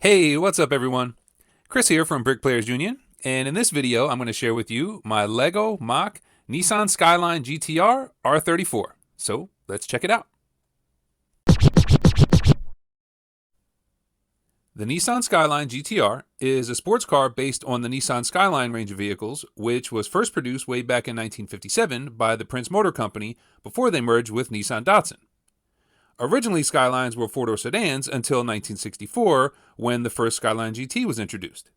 Hey, what's up everyone? Chris here from Brick Players Union, and in this video I'm going to share with you my LEGO MOC Nissan Skyline GTR R34. So let's check it out. The Nissan Skyline GTR is a sports car based on the Nissan Skyline range of vehicles, which was first produced way back in 1957 by the Prince Motor Company before they merged with Nissan Datsun. Originally, Skylines were four-door sedans until 1964, when the first Skyline GT was introduced.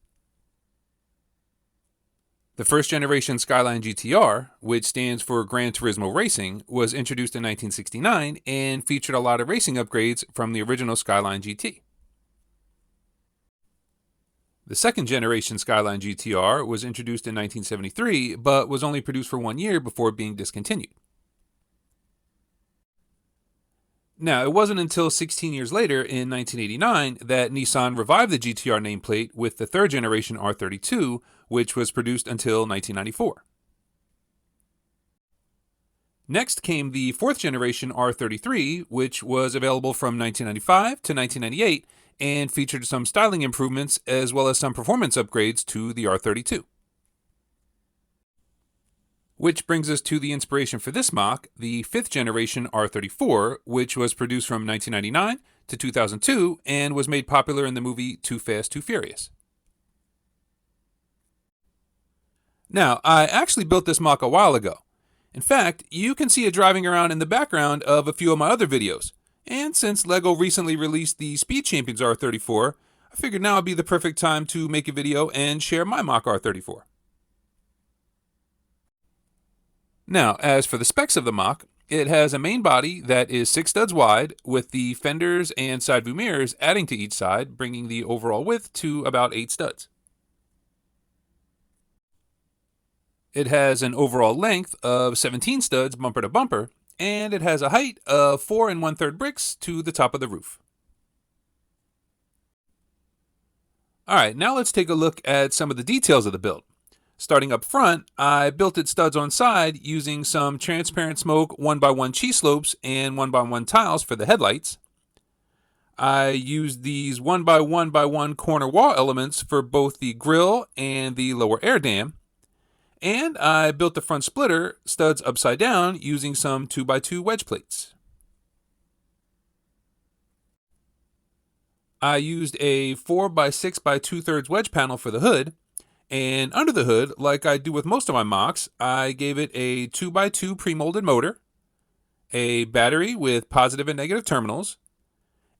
The first generation Skyline GTR, which stands for Gran Turismo Racing, was introduced in 1969 and featured a lot of racing upgrades from the original Skyline GT. The second generation Skyline GTR was introduced in 1973, but was only produced for 1 year before being discontinued. Now, it wasn't until 16 years later, in 1989, that Nissan revived the GTR nameplate with the third generation R32, which was produced until 1994. Next came the fourth generation R33, which was available from 1995 to 1998 and featured some styling improvements as well as some performance upgrades to the R32. Which brings us to the inspiration for this MOC, the fifth generation R34, which was produced from 1999 to 2002 and was made popular in the movie Too Fast, Too Furious. Now, I actually built this MOC a while ago. In fact, you can see it driving around in the background of a few of my other videos. And since LEGO recently released the Speed Champions R34, I figured now would be the perfect time to make a video and share my MOC R34. Now, as for the specs of the MOC, it has a main body that is 6 studs wide, with the fenders and side view mirrors adding to each side, bringing the overall width to about 8 studs. It has an overall length of 17 studs bumper to bumper, and it has a height of 4 1/3 bricks to the top of the roof. Alright, now let's take a look at some of the details of the build. Starting up front, I built it studs on side using some transparent smoke 1x1 cheese slopes and 1x1 tiles for the headlights. I used these 1x1x1 corner wall elements for both the grille and the lower air dam. And I built the front splitter studs upside down using some 2x2 wedge plates. I used a 4x6 2/3 wedge panel for the hood. And under the hood, like I do with most of my MOCs, I gave it a 2x2 pre-molded motor, a battery with positive and negative terminals,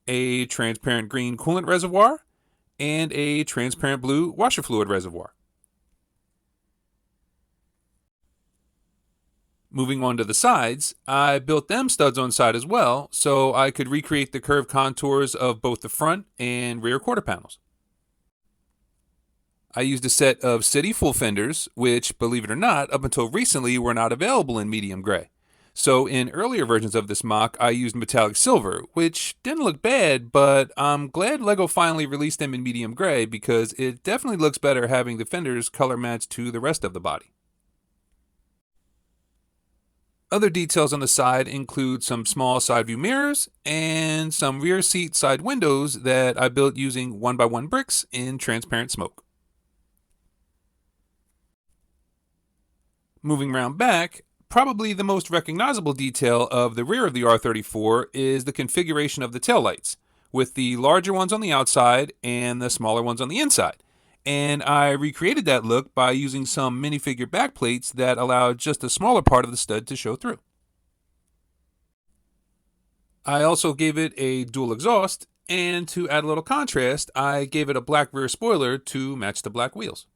a transparent green coolant reservoir, and a transparent blue washer fluid reservoir. Moving on to the sides, I built them studs on side as well, so I could recreate the curved contours of both the front and rear quarter panels. I used a set of City full fenders, which, believe it or not, up until recently were not available in medium gray. So in earlier versions of this MOC, I used metallic silver, which didn't look bad, but I'm glad LEGO finally released them in medium gray because it definitely looks better having the fenders color matched to the rest of the body. Other details on the side include some small side view mirrors and some rear seat side windows that I built using 1x1 bricks in transparent smoke. Moving around back, probably the most recognizable detail of the rear of the R34 is the configuration of the taillights, with the larger ones on the outside and the smaller ones on the inside. And I recreated that look by using some minifigure backplates that allowed just a smaller part of the stud to show through. I also gave it a dual exhaust, and to add a little contrast, I gave it a black rear spoiler to match the black wheels.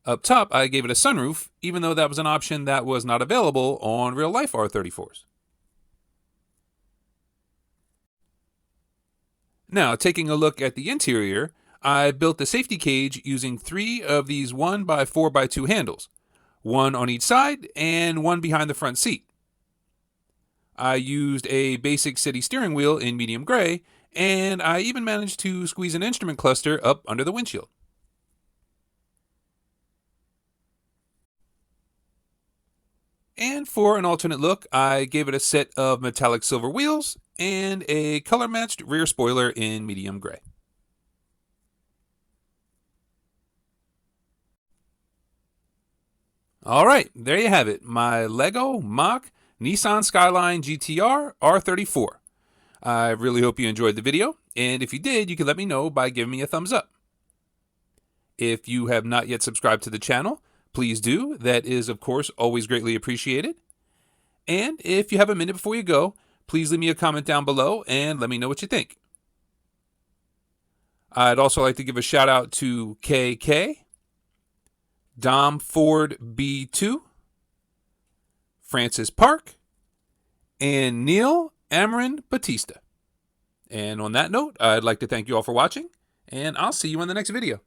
Up top, I gave it a sunroof, even though that was an option that was not available on real-life R34s. Now, taking a look at the interior, I built the safety cage using 3 of these 1x4x2 handles, one on each side and one behind the front seat. I used a basic City steering wheel in medium gray, and I even managed to squeeze an instrument cluster up under the windshield. And for an alternate look, I gave it a set of metallic silver wheels and a color-matched rear spoiler in medium gray. All right, there you have it, my Lego MOC Nissan Skyline GTR R34. I really hope you enjoyed the video, and if you did, you can let me know by giving me a thumbs up. If you have not yet subscribed to the channel, please do. That is, of course, always greatly appreciated. And if you have a minute before you go, please leave me a comment down below and let me know what you think. I'd also like to give a shout out to KK, Dom Ford B2, Francis Park, and Neil Amarin Batista. And on that note, I'd like to thank you all for watching, and I'll see you in the next video.